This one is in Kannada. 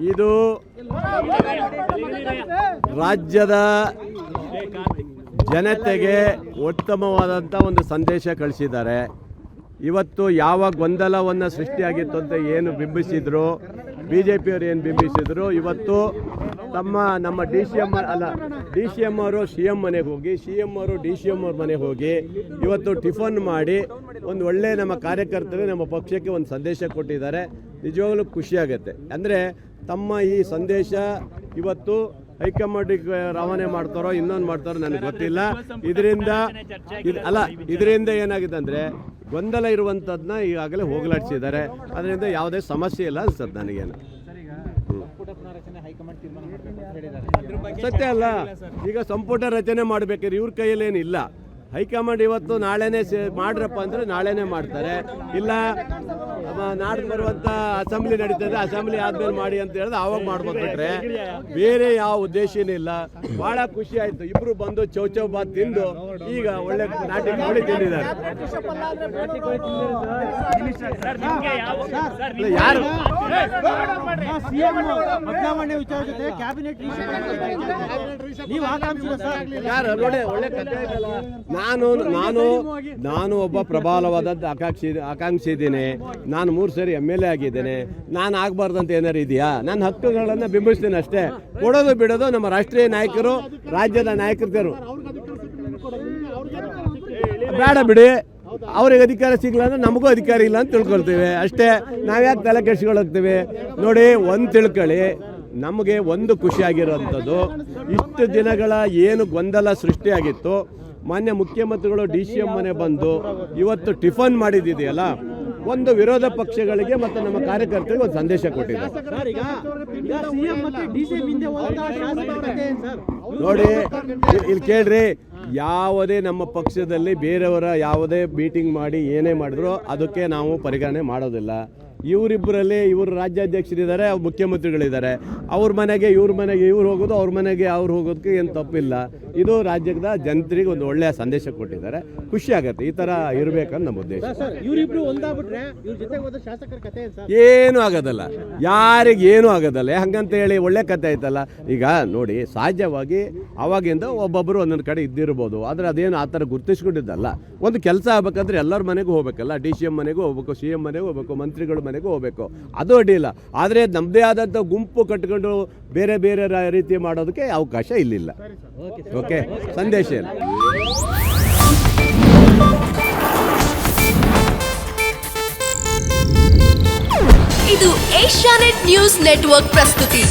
ಇದು ರಾಜ್ಯದ ಜನತೆಗೆ ಉತ್ತಮವಾದಂಥ ಒಂದು ಸಂದೇಶ ಕಳಿಸಿದ್ದಾರೆ. ಇವತ್ತು ಯಾವ ಗೊಂದಲವನ್ನು ಸೃಷ್ಟಿಯಾಗಿತ್ತು ಅಂತ ಏನು ಬಿಂಬಿಸಿದ್ರು, ಬಿ ಜೆ ಪಿಯವರು ಏನು ಬಿಂಬಿಸಿದ್ರು, ಇವತ್ತು ನಮ್ಮ ಡಿ ಸಿ ಎಮ್ ಅವರು ಸಿ ಎಮ್ ಮನೆಗೆ ಹೋಗಿ, ಸಿ ಎಮ್ ಅವರು ಡಿ ಸಿ ಎಮ್ ಅವ್ರ ಮನೆಗೆ ಹೋಗಿ ಇವತ್ತು ಟಿಫನ್ ಮಾಡಿ ಒಂದು ಒಳ್ಳೆಯ ನಮ್ಮ ಕಾರ್ಯಕರ್ತರು ನಮ್ಮ ಪಕ್ಷಕ್ಕೆ ಒಂದು ಸಂದೇಶ ಕೊಟ್ಟಿದ್ದಾರೆ. ನಿಜವಾಗ್ಲೂ ಖುಷಿಯಾಗುತ್ತೆ. ಅಂದರೆ ತಮ್ಮ ಈ ಸಂದೇಶ ಇವತ್ತು ಹೈಕಮಾಂಡಿಗೆ ರವಾನೆ ಮಾಡ್ತಾರೋ ಇನ್ನೊಂದು ಮಾಡ್ತಾರೋ ನನಗೆ ಗೊತ್ತಿಲ್ಲ. ಇದರಿಂದ ಏನಾಗಿದೆ ಅಂದರೆ ಗೊಂದಲ ಇರುವಂಥದ್ದನ್ನ ಈಗಾಗಲೇ ಹೋಗಲಾಡಿಸಿದ್ದಾರೆ. ಅದರಿಂದ ಯಾವುದೇ ಸಮಸ್ಯೆ ಇಲ್ಲ ಅನ್ಸುತ್ತೆ ನನಗೇನು. ಸತ್ಯ ಅಲ್ಲ, ಈಗ ಸಂಪುಟ ರಚನೆ ಮಾಡಬೇಕಾದ್ರೆ ಇವ್ರ ಕೈಯಲ್ಲೇನಿಲ್ಲ. ಹೈಕಮಾಂಡ್ ಇವತ್ತು ನಾಳೆನೇ ಮಾಡ್ರಪ್ಪ ಅಂದರೆ ನಾಳೆನೇ ಮಾಡ್ತಾರೆ. ಇಲ್ಲ ನಾಡ್ದು ಬರುವಂಥ ಅಸೆಂಬ್ಲಿ ನಡೀತದೆ, ಅಸೆಂಬ್ಲಿ ಆದ್ಮೇಲೆ ಮಾಡಿ ಅಂತ ಹೇಳಿದ್ರೆ ಆವಾಗ ಮಾಡ್ಬಿಟ್ರೆ ಬೇರೆ ಯಾವ ಉದ್ದೇಶನೇ ಇಲ್ಲ. ಭಾಳ ಖುಷಿ ಆಯಿತು. ಇಬ್ಬರು ಬಂದು ಚೌಚೌ ಬಾತ್ ತಿಂದು ಈಗ ಒಳ್ಳೆ ನಾಟಿ ಕೋಳಿ ತಿಂದಿದ್ದಾರೆ. ಯಾರು ನೋಡಿ ಒಳ್ಳೆ ಕಥೆ ಆಯ್ತಲ್ಲ. ನಾನು ಒಬ್ಬ ಪ್ರಬಲವಾದಂಥ ಆಕಾಂಕ್ಷಿ ಇದ್ದೀನಿ. ನಾನು 3 ಸರಿ MLA ಆಗಿದ್ದೇನೆ. ನಾನು ಆಗಬಾರ್ದಂತ ಏನಾರು ಇದೆಯಾ? ನನ್ನ ಹಕ್ಕುಗಳನ್ನು ಬಿಂಬಿಸ್ತೀನಿ ಅಷ್ಟೇ. ಕೊಡೋದು ಬಿಡೋದು ನಮ್ಮ ರಾಷ್ಟ್ರೀಯ ನಾಯಕರು, ರಾಜ್ಯದ ನಾಯಕರು. ಬೇಡ ಬಿಡಿ, ಅವ್ರಿಗೆ ಅಧಿಕಾರ ಸಿಗಲ್ಲ ಅಂದ್ರೆ ನಮಗೂ ಅಧಿಕಾರ ಇಲ್ಲ ಅಂತ ತಿಳ್ಕೊಳ್ತೀವಿ ಅಷ್ಟೇ. ನಾವ್ಯಾಕೆ ತಲೆ ಕೆಡಿಸ್ಕೊಳಕ್ತೀವಿ? ನೋಡಿ, ಒಂದು ತಿಳ್ಕೊಳ್ಳಿ, ನಮಗೆ ಒಂದು ಖುಷಿಯಾಗಿರೋವಂಥದ್ದು, ಇಷ್ಟು ದಿನಗಳ ಏನು ಗೊಂದಲ ಸೃಷ್ಟಿಯಾಗಿತ್ತು, ಮಾನ್ಯ ಮುಖ್ಯಮಂತ್ರಿಗಳು ಡಿ ಸಿ ಎಂ ಮನೆ ಬಂದು ಇವತ್ತು ಟಿಫನ್ ಮಾಡಿದ್ದಿದೆಯಲ್ಲ, ಒಂದು ವಿರೋಧ ಪಕ್ಷಗಳಿಗೆ ಮತ್ತು ನಮ್ಮ ಕಾರ್ಯಕರ್ತರಿಗೆ ಒಂದು ಸಂದೇಶ ಕೊಟ್ಟಿದ್ದಾರೆ. ನೋಡಿ ಇಲ್ಲಿ ಕೇಳ್ರಿ, ಯಾವುದೇ ನಮ್ಮ ಪಕ್ಷದಲ್ಲಿ ಬೇರೆಯವರ ಯಾವುದೇ ಮೀಟಿಂಗ್ ಮಾಡಿ ಏನೇ ಮಾಡಿದ್ರು ಅದಕ್ಕೆ ನಾವು ಪರಿಗಣನೆ ಮಾಡೋದಿಲ್ಲ. ಇವರಿಬ್ಬರಲ್ಲಿ ಇವರು ರಾಜ್ಯಾಧ್ಯಕ್ಷರಿದ್ದಾರೆ, ಅವ್ರು ಮುಖ್ಯಮಂತ್ರಿಗಳಿದ್ದಾರೆ. ಅವ್ರ ಮನೆಗೆ ಇವ್ರು ಹೋಗೋದು, ಅವ್ರ ಮನೆಗೆ ಅವ್ರು ಹೋಗೋದಕ್ಕೆ ಏನು ತಪ್ಪಿಲ್ಲ. ಇದು ರಾಜ್ಯದ ಜನತೆಗೆ ಒಂದು ಒಳ್ಳೆಯ ಸಂದೇಶ ಕೊಟ್ಟಿದ್ದಾರೆ. ಖುಷಿ ಆಗುತ್ತೆ. ಈ ಥರ ಇರಬೇಕಂತ ನಮ್ಮ ಉದ್ದೇಶ. ಏನು ಆಗೋದಲ್ಲ, ಯಾರಿಗೇನು ಆಗೋದಲ್ಲ. ಹಂಗಂತ ಹೇಳಿ ಒಳ್ಳೆ ಕತೆ ಆಯ್ತಲ್ಲ. ಈಗ ನೋಡಿ, ಸಹಜವಾಗಿ ಅವಾಗಿಂದ ಒಬ್ಬೊಬ್ಬರು ಒಂದೊಂದು ಕಡೆ ಇದ್ದಿರ್ಬೋದು, ಆದರೆ ಅದೇನು ಆ ಥರ ಗುರುತಿಸ್ಕೊಂಡಿದ್ದಲ್ಲ. ಒಂದು ಕೆಲಸ ಆಗ್ಬೇಕಂದ್ರೆ ಎಲ್ಲರ ಮನೆಗೂ ಹೋಗ್ಬೇಕಲ್ಲ. ಡಿ ಸಿ ಎಂ ಮನೆಗೂ ಹೋಗ್ಬೇಕು, ಸಿ ಎಂ ಮನೆಗೂ ಹೋಗ್ಬೇಕು, ಮಂತ್ರಿಗಳ ಮನೆಗೂ ಹೋಗ್ಬೇಕು, ಅದು ಅಡ್ಡಿಲ್ಲ. ಆದರೆ ನಮ್ಮದೇ ಆದಂಥ ಗುಂಪು ಕಟ್ಕೊಂಡು ಬೇರೆ ಬೇರೆ ರೀತಿ ಮಾಡೋದಕ್ಕೆ ಅವಕಾಶ ಇಲ್ಲಿಲ್ಲ. ಓಕೆ, ಸಂದೇಶ ಇಲ್ಲ. ಇದು ಏಷ್ಯಾನೆಟ್ ನ್ಯೂಸ್ ನೆಟ್ವರ್ಕ್ ಪ್ರಸ್ತುತಿ.